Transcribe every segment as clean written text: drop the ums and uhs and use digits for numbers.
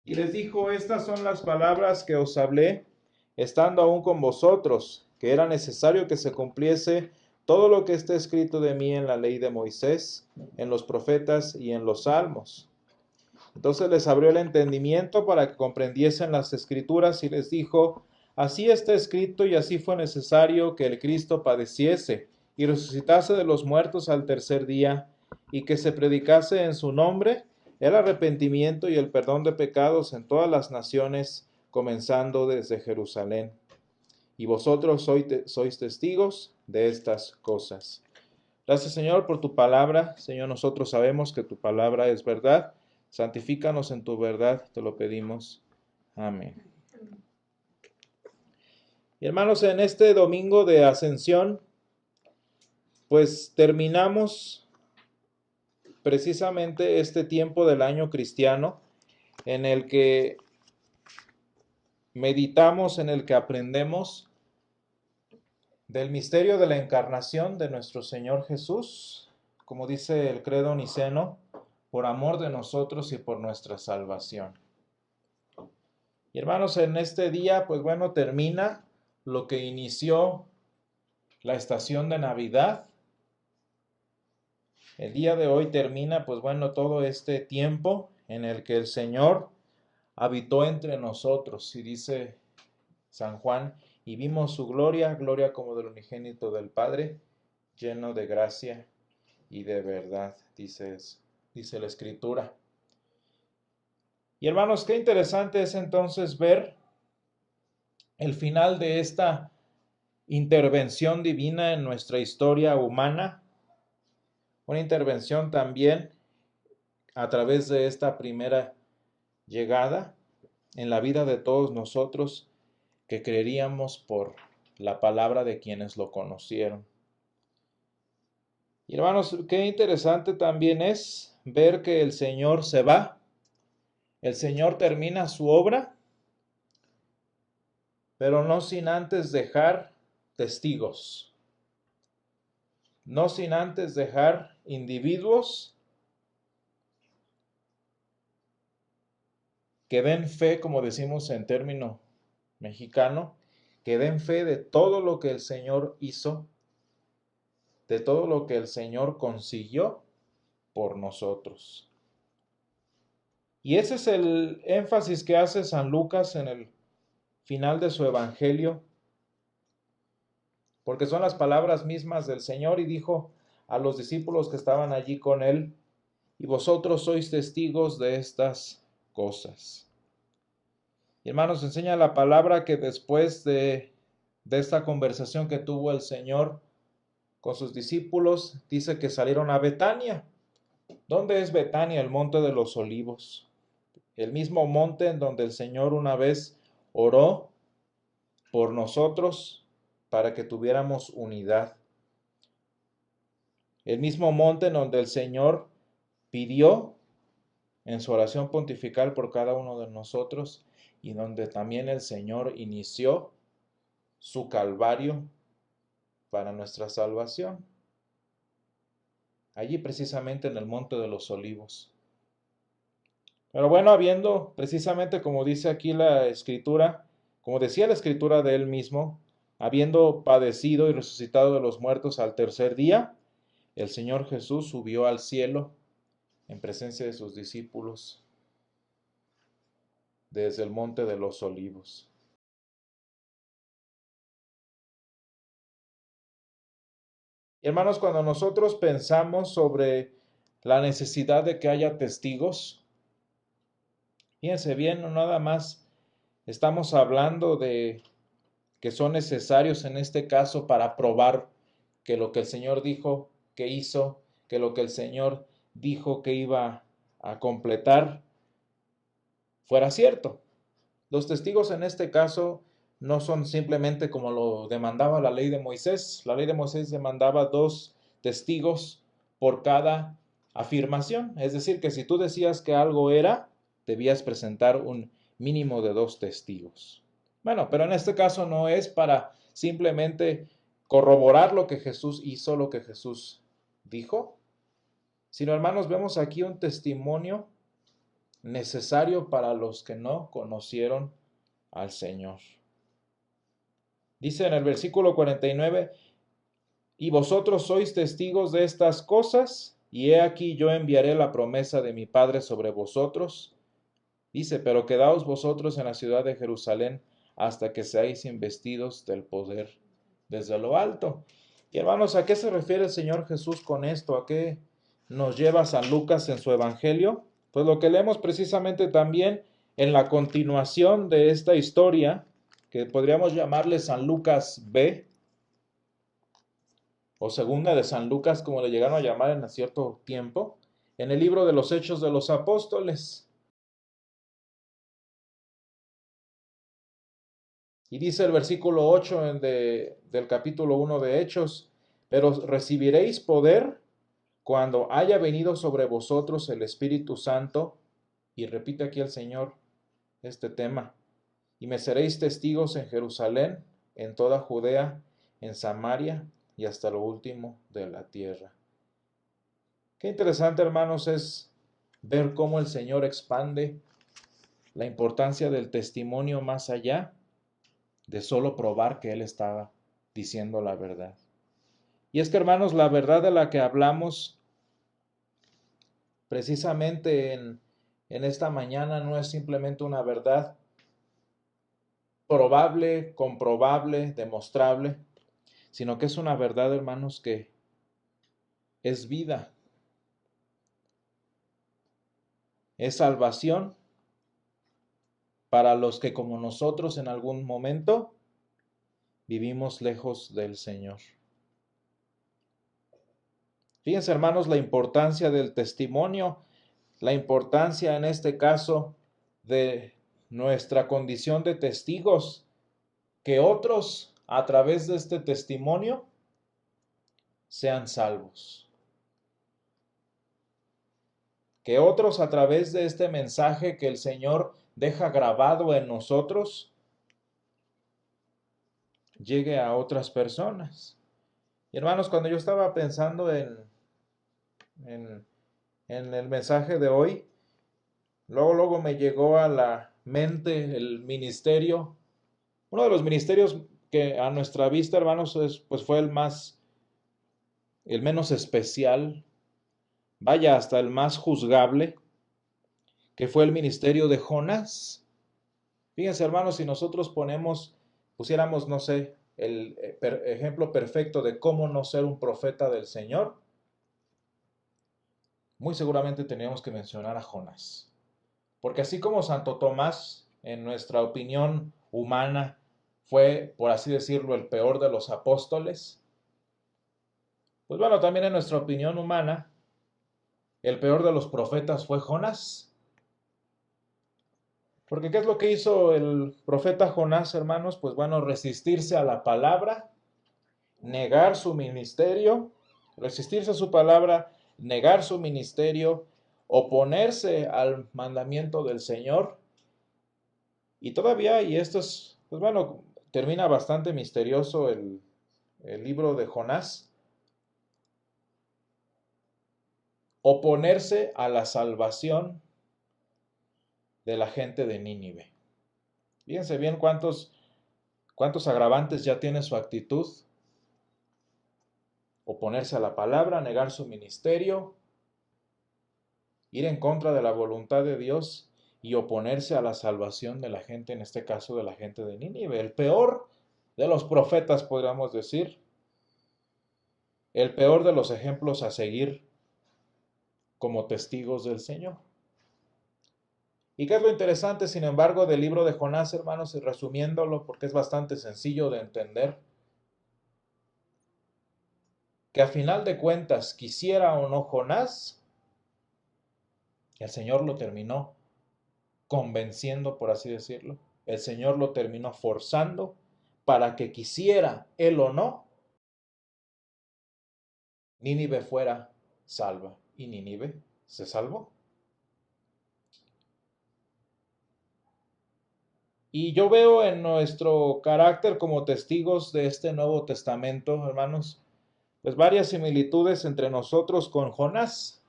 Y les dijo, estas son las palabras que os hablé, estando aún con vosotros, que era necesario que se cumpliese todo lo que está escrito de mí en la ley de Moisés, en los profetas y en los salmos. Entonces les abrió el entendimiento para que comprendiesen las escrituras y les dijo, así está escrito y así fue necesario que el Cristo padeciese y resucitase de los muertos al tercer día, y que se predicase en su nombre el arrepentimiento y el perdón de pecados en todas las naciones, comenzando desde Jerusalén. Y vosotros sois testigos de estas cosas. Gracias, Señor, por tu palabra. Señor, nosotros sabemos que tu palabra es verdad. Santifícanos en tu verdad, te lo pedimos. Amén. Y hermanos, en este domingo de Ascensión, pues terminamos precisamente este tiempo del año cristiano en el que meditamos, en el que aprendemos del misterio de la encarnación de nuestro Señor Jesús, como dice el credo niceno, por amor de nosotros y por nuestra salvación. Y hermanos, en este día, pues bueno, termina lo que inició la estación de Navidad. El día de hoy termina, pues bueno, todo este tiempo en el que el Señor habitó entre nosotros. Y dice San Juan, y vimos su gloria, gloria como del unigénito del Padre, lleno de gracia y de verdad, dice la Escritura. Y hermanos, qué interesante es entonces ver el final de esta intervención divina en nuestra historia humana, una intervención también a través de esta primera llegada en la vida de todos nosotros que creeríamos por la palabra de quienes lo conocieron. Y hermanos, qué interesante también es ver que el Señor se va, el Señor termina su obra, pero no sin antes dejar testigos, no sin antes dejar individuos que den fe, como decimos en término mexicano, que den fe de todo lo que el Señor hizo, de todo lo que el Señor consiguió por nosotros. Y ese es el énfasis que hace San Lucas en el final de su evangelio, porque son las palabras mismas del Señor, y dijo a los discípulos que estaban allí con él, y vosotros sois testigos de estas cosas. Y hermanos, enseña la palabra que después de esta conversación que tuvo el Señor con sus discípulos, dice que salieron a Betania. ¿Dónde es Betania? El monte de los olivos. El mismo monte en donde el Señor una vez oró por nosotros para que tuviéramos unidad. El mismo monte en donde el Señor pidió en su oración pontifical por cada uno de nosotros y donde también el Señor inició su calvario para nuestra salvación. Allí precisamente en el monte de los olivos. Pero bueno, habiendo precisamente como dice aquí la Escritura, como decía la Escritura de él mismo, habiendo padecido y resucitado de los muertos al tercer día, el Señor Jesús subió al cielo en presencia de sus discípulos desde el monte de los olivos. Y hermanos, cuando nosotros pensamos sobre la necesidad de que haya testigos, fíjense bien, no nada más estamos hablando de que son necesarios en este caso para probar que lo que el Señor dijo que hizo, que lo que el Señor dijo que iba a completar, fuera cierto. Los testigos en este caso no son simplemente como lo demandaba la ley de Moisés. La ley de Moisés demandaba 2 testigos por cada afirmación. Es decir, que si tú decías que algo era, debías presentar un mínimo de 2 testigos. Bueno, pero en este caso no es para simplemente corroborar lo que Jesús hizo, lo que Jesús dijo, sino hermanos, vemos aquí un testimonio necesario para los que no conocieron al Señor. Dice en el versículo 49, y vosotros sois testigos de estas cosas, y he aquí yo enviaré la promesa de mi Padre sobre vosotros. Dice, pero quedaos vosotros en la ciudad de Jerusalén hasta que seáis investidos del poder desde lo alto. Y hermanos, ¿a qué se refiere el Señor Jesús con esto? ¿A qué nos lleva San Lucas en su Evangelio? Pues lo que leemos precisamente también en la continuación de esta historia, que podríamos llamarle San Lucas B, o segunda de San Lucas, como le llegaron a llamar en cierto tiempo, en el libro de los Hechos de los Apóstoles. Y dice el versículo 8 del capítulo 1 de Hechos, pero recibiréis poder cuando haya venido sobre vosotros el Espíritu Santo, y repite aquí el Señor este tema, y me seréis testigos en Jerusalén, en toda Judea, en Samaria y hasta lo último de la tierra. Qué interesante, hermanos, es ver cómo el Señor expande la importancia del testimonio más allá de solo probar que Él estaba diciendo la verdad. Y es que, hermanos, la verdad de la que hablamos precisamente en esta mañana no es simplemente una verdad probable, comprobable, demostrable, sino que es una verdad, hermanos, que es vida, es salvación para los que como nosotros en algún momento vivimos lejos del Señor. Fíjense, hermanos, la importancia del testimonio, la importancia en este caso de nuestra condición de testigos, que otros a través de este testimonio sean salvos. Que otros a través de este mensaje que el Señor deja grabado en nosotros llegue a otras personas. Y hermanos, cuando yo estaba pensando en el mensaje de hoy, luego me llegó a la mente el ministerio, uno de los ministerios que a nuestra vista, hermanos, pues fue el menos especial, vaya, hasta el más juzgable, que fue el ministerio de Jonás. Fíjense, hermanos, si nosotros pusiéramos, no sé, el ejemplo perfecto de cómo no ser un profeta del Señor, muy seguramente teníamos que mencionar a Jonás. Porque así como Santo Tomás, en nuestra opinión humana, fue, por así decirlo, el peor de los apóstoles, pues bueno, también en nuestra opinión humana, el peor de los profetas fue Jonás. Porque ¿qué es lo que hizo el profeta Jonás, hermanos? Pues bueno, resistirse a la palabra, negar su ministerio, resistirse a su palabra, negar su ministerio, oponerse al mandamiento del Señor. Y todavía, y esto es, pues bueno, termina bastante misterioso el libro de Jonás, oponerse a la salvación de la gente de Nínive. Fíjense bien cuántos agravantes ya tiene su actitud. Oponerse a la palabra, negar su ministerio, ir en contra de la voluntad de Dios y oponerse a la salvación de la gente, en este caso de la gente de Nínive. El peor de los profetas, podríamos decir. El peor de los ejemplos a seguir como testigos del Señor. ¿Y qué es lo interesante, sin embargo, del libro de Jonás, hermanos? Y resumiéndolo, porque es bastante sencillo de entender, que a final de cuentas, quisiera o no Jonás, el Señor lo terminó convenciendo, por así decirlo. El Señor lo terminó forzando para que quisiera él o no, Nínive fuera salva. Y Nínive se salvó. Y yo veo en nuestro carácter como testigos de este Nuevo Testamento, hermanos, pues varias similitudes entre nosotros con Jonás.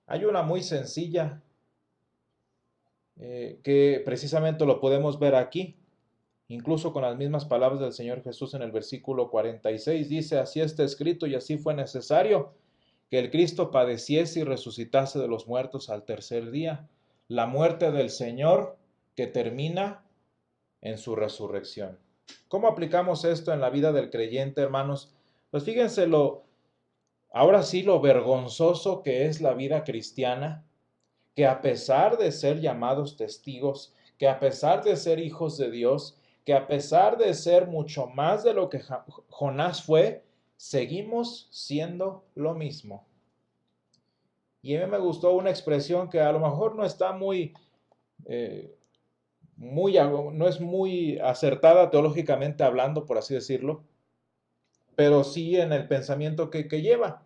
Hay una muy sencilla, que precisamente lo podemos ver aquí, incluso con las mismas palabras del Señor Jesús en el versículo 46, dice, así está escrito y así fue necesario que el Cristo padeciese y resucitase de los muertos al tercer día, la muerte del Señor que termina en su resurrección. ¿Cómo aplicamos esto en la vida del creyente, hermanos? Pues fíjense ahora sí lo vergonzoso que es la vida cristiana, que a pesar de ser llamados testigos, que a pesar de ser hijos de Dios, que a pesar de ser mucho más de lo que Jonás fue, seguimos siendo lo mismo. Y a mí me gustó una expresión que a lo mejor no está eh, no es muy acertada teológicamente hablando, por así decirlo, pero sí en el pensamiento que lleva.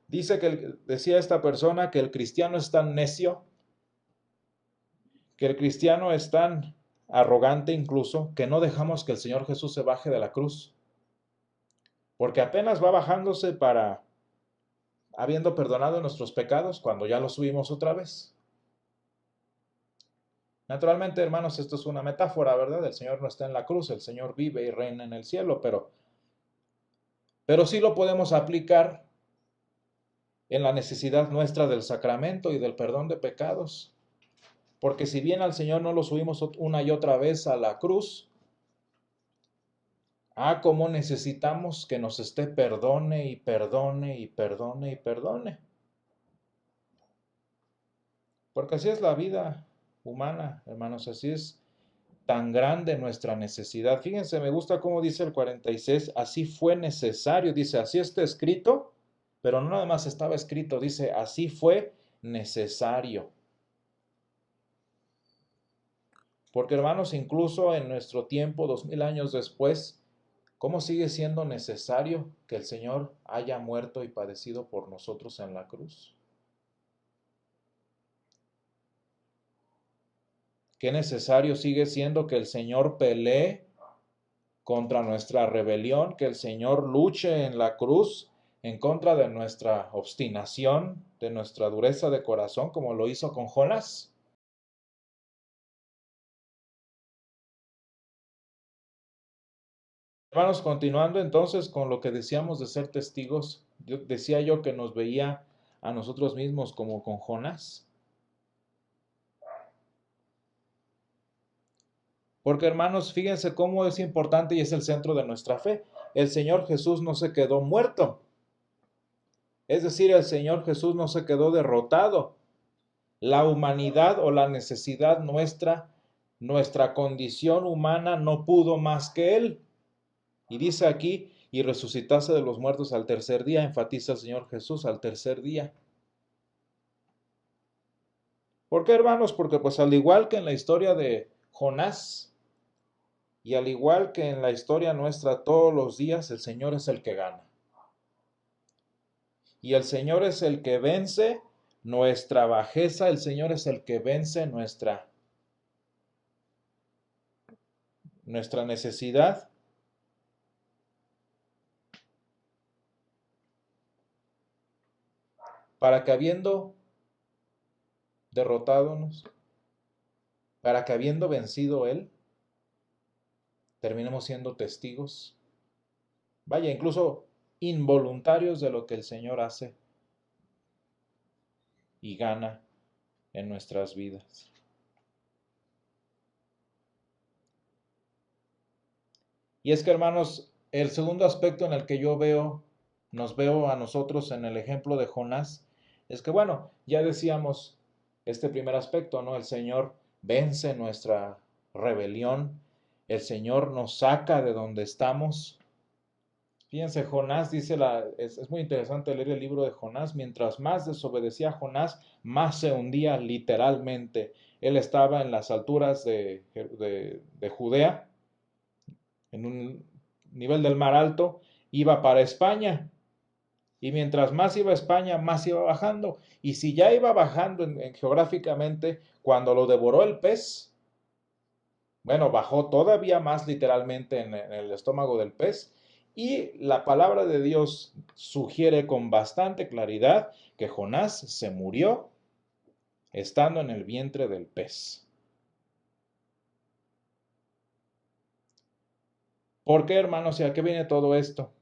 Decía esta persona que el cristiano es tan necio, que el cristiano es tan arrogante incluso, que no dejamos que el Señor Jesús se baje de la cruz, porque apenas va bajándose habiendo perdonado nuestros pecados, cuando ya los subimos otra vez. Naturalmente, hermanos, esto es una metáfora, ¿verdad? El Señor no está en la cruz, el Señor vive y reina en el cielo, pero sí lo podemos aplicar en la necesidad nuestra del sacramento y del perdón de pecados. Porque si bien al Señor no lo subimos una y otra vez a la cruz, cómo necesitamos que nos esté perdone y perdone y perdone y perdone. Porque así es la vida humana, hermanos, así es tan grande nuestra necesidad. Fíjense, me gusta cómo dice el 46, así fue necesario, dice, así está escrito, pero no nada más estaba escrito, dice, así fue necesario. Porque hermanos, incluso en nuestro tiempo, 2000 años después, ¿cómo sigue siendo necesario que el Señor haya muerto y padecido por nosotros en la cruz? ¿Qué necesario sigue siendo que el Señor pelee contra nuestra rebelión, que el Señor luche en la cruz en contra de nuestra obstinación, de nuestra dureza de corazón, como lo hizo con Jonás? Hermanos, continuando entonces con lo que decíamos de ser testigos, decía yo que nos veía a nosotros mismos como con Jonás. Porque hermanos, fíjense cómo es importante y es el centro de nuestra fe. El Señor Jesús no se quedó muerto. Es decir, el Señor Jesús no se quedó derrotado. La humanidad o la necesidad nuestra condición humana no pudo más que Él. Y dice aquí, y resucitase de los muertos al tercer día, enfatiza el Señor Jesús al tercer día. ¿Por qué, hermanos? Porque pues al igual que en la historia de Jonás, y al igual que en la historia nuestra todos los días, el Señor es el que gana. Y el Señor es el que vence nuestra bajeza, el Señor es el que vence nuestra necesidad. Para que habiendo derrotadonos, para que habiendo vencido Él, terminemos siendo testigos, vaya, incluso involuntarios de lo que el Señor hace y gana en nuestras vidas. Y es que, hermanos, el segundo aspecto en el que nos veo a nosotros en el ejemplo de Jonás, es que, bueno, ya decíamos este primer aspecto, ¿no? El Señor vence nuestra rebelión, el Señor nos saca de donde estamos. Fíjense, Jonás es muy interesante leer el libro de Jonás, mientras más desobedecía Jonás, más se hundía literalmente. Él estaba en las alturas de Judea, en un nivel del mar alto, iba para España. Y mientras más iba a España, más iba bajando. Y si ya iba bajando geográficamente, cuando lo devoró el pez, bueno, bajó todavía más literalmente en el estómago del pez. Y la palabra de Dios sugiere con bastante claridad que Jonás se murió estando en el vientre del pez. ¿Por qué, hermanos? ¿Y a qué viene todo esto?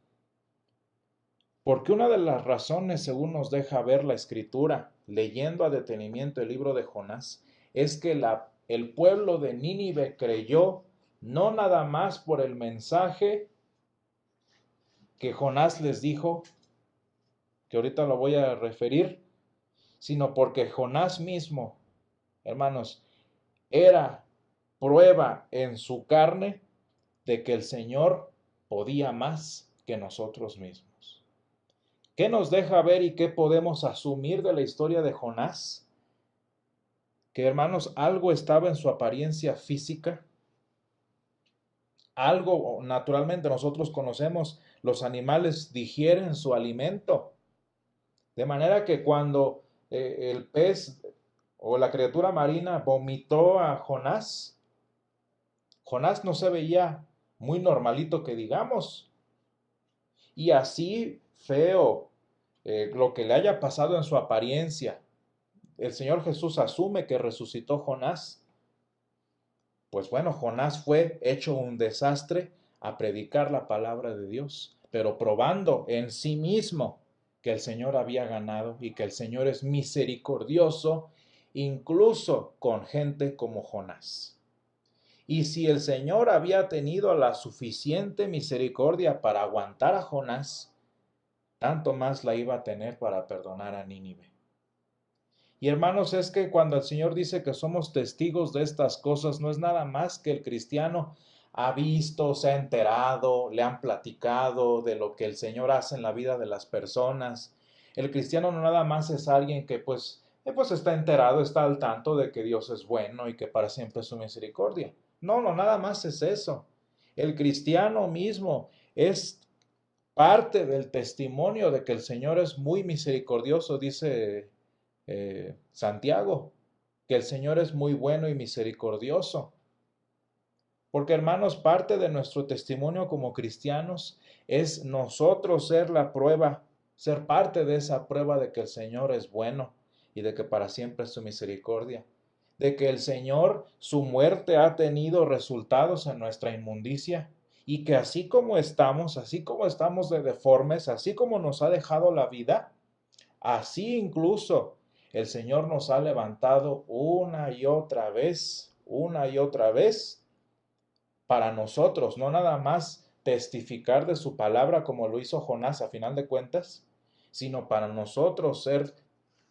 Porque una de las razones, según nos deja ver la Escritura, leyendo a detenimiento el libro de Jonás, es que el pueblo de Nínive creyó no nada más por el mensaje que Jonás les dijo, que ahorita lo voy a referir, sino porque Jonás mismo, hermanos, era prueba en su carne de que el Señor podía más que nosotros mismos. ¿Qué nos deja ver y qué podemos asumir de la historia de Jonás? Que, hermanos, algo estaba en su apariencia física, algo, naturalmente nosotros conocemos, los animales digieren su alimento, de manera que cuando el pez o la criatura marina vomitó a Jonás, Jonás no se veía muy normalito que digamos, y así feo lo que le haya pasado en su apariencia, el Señor Jesús asume que resucitó Jonás. Pues bueno, Jonás fue hecho un desastre a predicar la palabra de Dios, pero probando en sí mismo que el Señor había ganado y que el Señor es misericordioso, incluso con gente como Jonás. Y si el Señor había tenido la suficiente misericordia para aguantar a Jonás, tanto más la iba a tener para perdonar a Nínive. Y hermanos, es que cuando el Señor dice que somos testigos de estas cosas, no es nada más que el cristiano ha visto, se ha enterado, le han platicado de lo que el Señor hace en la vida de las personas. El cristiano no nada más es alguien que pues está enterado, está al tanto de que Dios es bueno y que para siempre es su misericordia. No, no, nada más es eso. El cristiano mismo es parte del testimonio de que el Señor es muy misericordioso, dice Santiago, que el Señor es muy bueno y misericordioso. Porque hermanos, parte de nuestro testimonio como cristianos es nosotros ser la prueba, ser parte de esa prueba de que el Señor es bueno y de que para siempre es su misericordia. De que el Señor, su muerte ha tenido resultados en nuestra inmundicia y que así como estamos de deformes, así como nos ha dejado la vida, así incluso el Señor nos ha levantado una y otra vez, para nosotros, no nada más testificar de su palabra como lo hizo Jonás a final de cuentas, sino para nosotros ser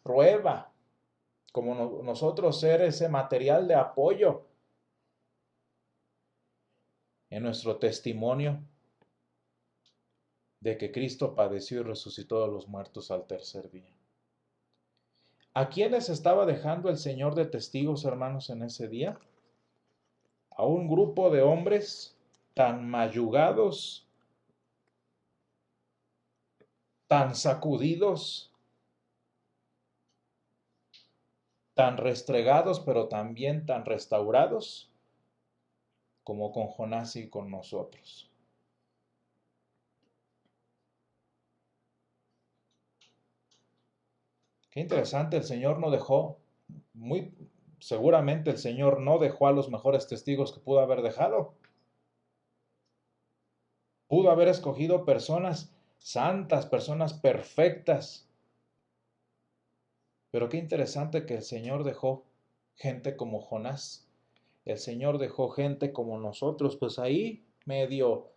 prueba, como nosotros ser ese material de apoyo en nuestro testimonio de que Cristo padeció y resucitó de los muertos al tercer día. ¿A quiénes estaba dejando el Señor de testigos, hermanos, en ese día? A un grupo de hombres tan mayugados, tan sacudidos, tan restregados, pero también tan restaurados, como con Jonás y con nosotros. Qué interesante, el Señor no dejó, muy seguramente el Señor no dejó a los mejores testigos que pudo haber dejado. Pudo haber escogido personas santas, personas perfectas. Pero qué interesante que el Señor dejó gente como Jonás. El Señor dejó gente como nosotros, pues ahí medio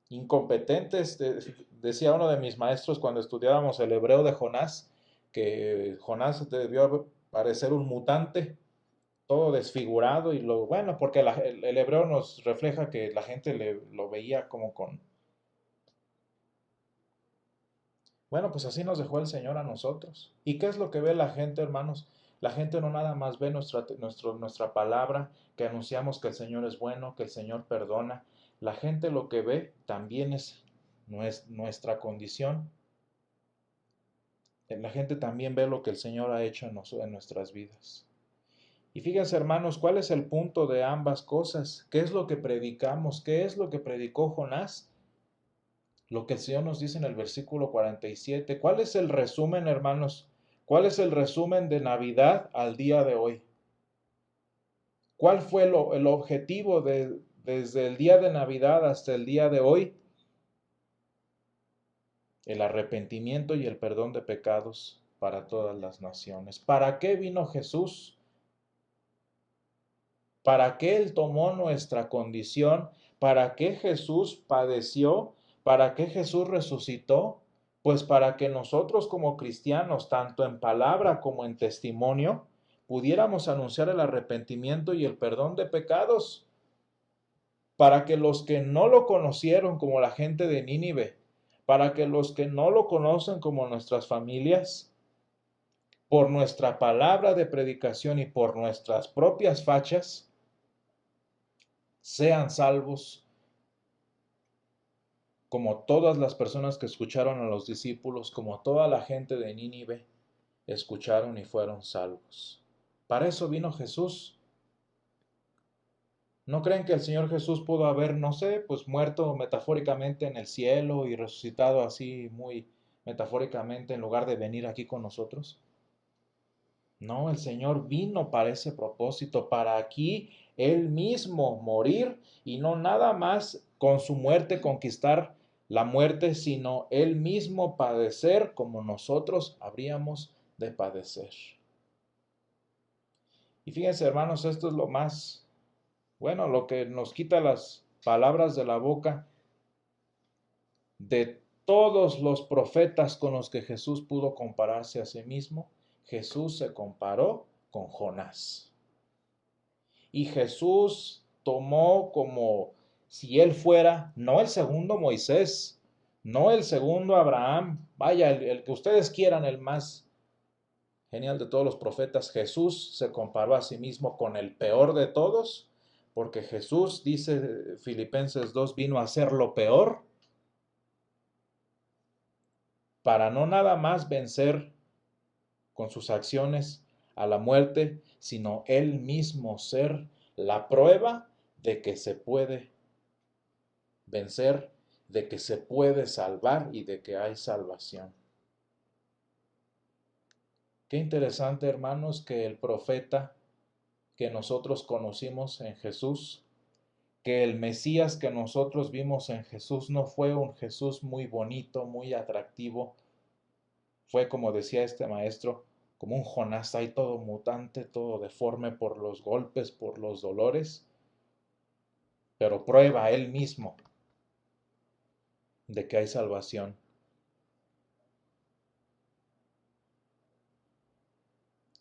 incompetentes. Decía uno de mis maestros cuando estudiábamos el hebreo de Jonás, que Jonás debió parecer un mutante, todo desfigurado y bueno, porque el hebreo nos refleja que la gente lo veía como con... Bueno, pues así nos dejó el Señor a nosotros. ¿Y qué es lo que ve la gente, hermanos? La gente no nada más ve nuestra palabra, que anunciamos que el Señor es bueno, que el Señor perdona. La gente lo que ve también es nuestra condición. La gente también ve lo que el Señor ha hecho en nuestras vidas. Y fíjense, hermanos, ¿cuál es el punto de ambas cosas? ¿Qué es lo que predicamos? ¿Qué es lo que predicó Jonás? Lo que el Señor nos dice en el versículo 47. ¿Cuál es el resumen, hermanos? ¿Cuál es el resumen de Navidad al día de hoy? ¿Cuál fue el objetivo desde el día de Navidad hasta el día de hoy, el arrepentimiento y el perdón de pecados para todas las naciones. ¿Para qué vino Jesús? ¿Para qué Él tomó nuestra condición? ¿Para qué Jesús padeció? ¿Para qué Jesús resucitó? Pues para que nosotros como cristianos, tanto en palabra como en testimonio, pudiéramos anunciar el arrepentimiento y el perdón de pecados, para que los que no lo conocieron como la gente de Nínive, para que los que no lo conocen como nuestras familias, por nuestra palabra de predicación y por nuestras propias fachas, sean salvos, como todas las personas que escucharon a los discípulos, como toda la gente de Nínive, escucharon y fueron salvos. Para eso vino Jesús. ¿No creen que el Señor Jesús pudo haber, no sé, pues muerto metafóricamente en el cielo y resucitado así muy metafóricamente en lugar de venir aquí con nosotros? No, el Señor vino para ese propósito, para aquí Él mismo morir y no nada más con su muerte conquistar la muerte, sino Él mismo padecer como nosotros habríamos de padecer. Y fíjense, hermanos, esto es lo más, bueno, lo que nos quita las palabras de la boca de todos los profetas con los que Jesús pudo compararse a sí mismo. Jesús se comparó con Jonás. Y Jesús tomó como si él fuera, no el segundo Moisés, no el segundo Abraham, vaya, el que ustedes quieran, el más genial de todos los profetas. Jesús se comparó a sí mismo con el peor de todos, porque Jesús, dice Filipenses 2, vino a ser lo peor para no nada más vencer con sus acciones a la muerte, sino él mismo ser la prueba de que se puede vencer, de que se puede salvar y de que hay salvación. Qué interesante, hermanos, que el profeta que nosotros conocimos en Jesús, que el Mesías que nosotros vimos en Jesús no fue un Jesús muy bonito, muy atractivo, fue, como decía este maestro, como un Jonás ahí todo mutante, todo deforme por los golpes, por los dolores, pero prueba él mismo de que hay salvación.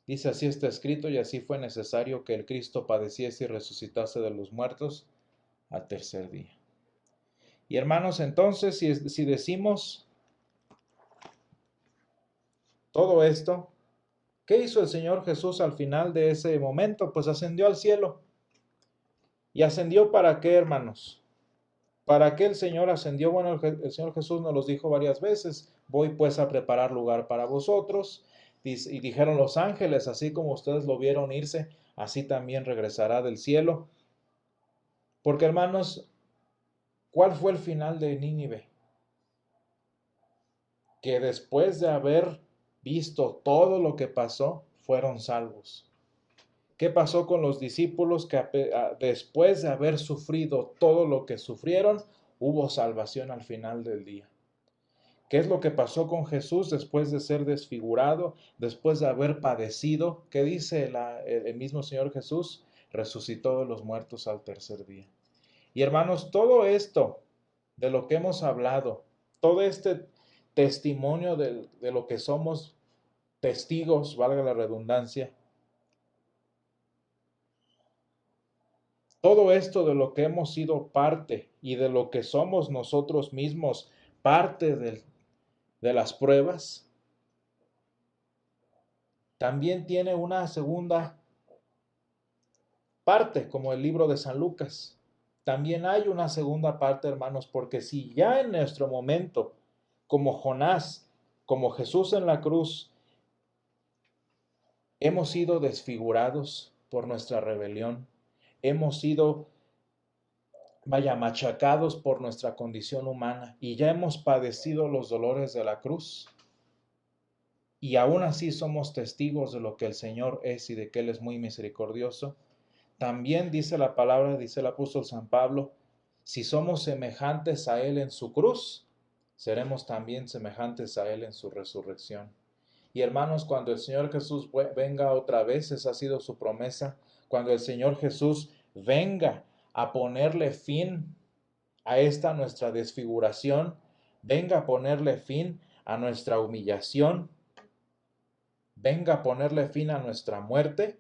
Dice: así está escrito, y así fue necesario que el Cristo padeciese y resucitase de los muertos al tercer día. Y hermanos, entonces, si decimos todo esto, ¿qué hizo el Señor Jesús al final de ese momento? Pues ascendió al cielo. ¿Y ascendió para qué, hermanos? ¿Para qué el Señor ascendió? Bueno, el Señor Jesús nos los dijo varias veces: voy pues a preparar lugar para vosotros. Y dijeron los ángeles: así como ustedes lo vieron irse, así también regresará del cielo. Porque, hermanos, ¿cuál fue el final de Nínive? Que después de haber visto todo lo que pasó, fueron salvos. ¿Qué pasó con los discípulos que después de haber sufrido todo lo que sufrieron, hubo salvación al final del día? ¿Qué es lo que pasó con Jesús después de ser desfigurado, después de haber padecido? ¿Qué dice el mismo Señor Jesús? Resucitó de los muertos al tercer día. Y hermanos, todo esto de lo que hemos hablado, todo este testimonio de lo que somos testigos, valga la redundancia, todo esto de lo que hemos sido parte y de lo que somos nosotros mismos parte de las pruebas, también tiene una segunda parte, como el libro de San Lucas. También hay una segunda parte, hermanos, porque si ya en nuestro momento, como Jonás, como Jesús en la cruz, hemos sido desfigurados por nuestra rebelión, hemos sido, vaya, machacados por nuestra condición humana y ya hemos padecido los dolores de la cruz. Y aún así somos testigos de lo que el Señor es y de que Él es muy misericordioso. también dice la palabra, dice el apóstol San Pablo, si somos semejantes a Él en su cruz, seremos también semejantes a Él en su resurrección. Y hermanos, cuando el Señor Jesús venga otra vez, esa ha sido su promesa, cuando el Señor Jesús venga a ponerle fin a esta nuestra desfiguración, venga a ponerle fin a nuestra humillación, venga a ponerle fin a nuestra muerte,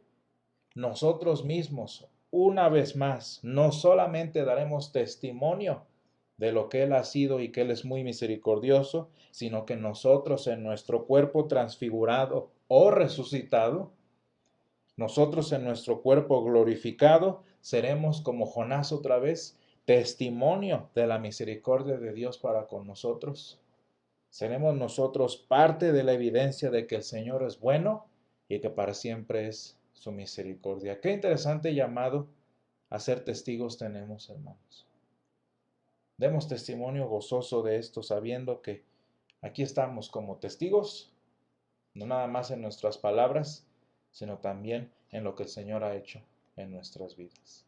nosotros mismos, una vez más, no solamente daremos testimonio de lo que Él ha sido y que Él es muy misericordioso, sino que nosotros en nuestro cuerpo transfigurado o resucitado, nosotros en nuestro cuerpo glorificado, seremos como Jonás otra vez, testimonio de la misericordia de Dios para con nosotros. Seremos nosotros parte de la evidencia de que el Señor es bueno y que para siempre es su misericordia. Qué interesante llamado a ser testigos tenemos, hermanos. Demos testimonio gozoso de esto, sabiendo que aquí estamos como testigos, no nada más en nuestras palabras, sino también en lo que el Señor ha hecho en nuestras vidas.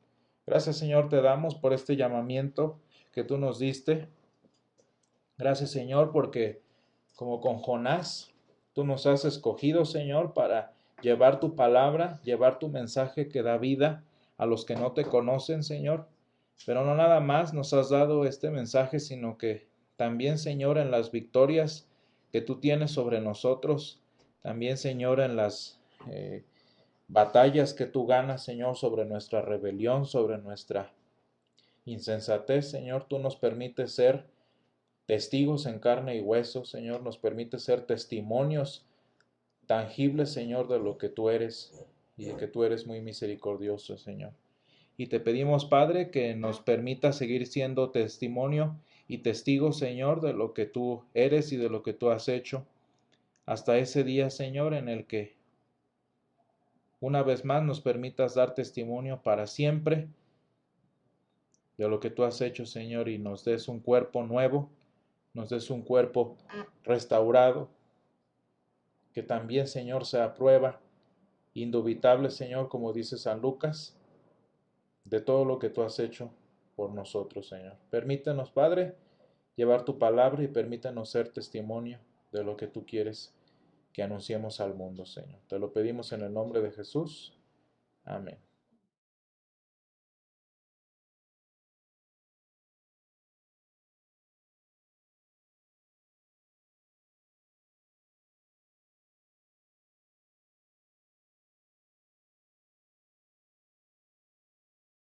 Gracias, Señor, te damos por este llamamiento que tú nos diste. Gracias, Señor, porque como con Jonás, tú nos has escogido, Señor, para llevar tu palabra, llevar tu mensaje que da vida a los que no te conocen, Señor. Pero no nada más nos has dado este mensaje, sino que también, Señor, en las victorias que tú tienes sobre nosotros, también, Señor, en las batallas que tú ganas, Señor, sobre nuestra rebelión, sobre nuestra insensatez, Señor, tú nos permites ser testigos en carne y hueso, Señor, nos permite ser testimonios tangibles, Señor, de lo que tú eres y de que tú eres muy misericordioso, Señor. Y te pedimos, Padre, que nos permita seguir siendo testimonio y testigo, Señor, de lo que tú eres y de lo que tú has hecho, hasta ese día, Señor, en el que una vez más nos permitas dar testimonio para siempre de lo que tú has hecho, Señor, y nos des un cuerpo nuevo, nos des un cuerpo restaurado, que también, Señor, sea prueba indubitable, Señor, como dice San Lucas, de todo lo que tú has hecho por nosotros, Señor. Permítanos, Padre, llevar tu palabra y permítanos ser testimonio de lo que tú quieres que anunciemos al mundo, Señor. Te lo pedimos en el nombre de Jesús. Amén.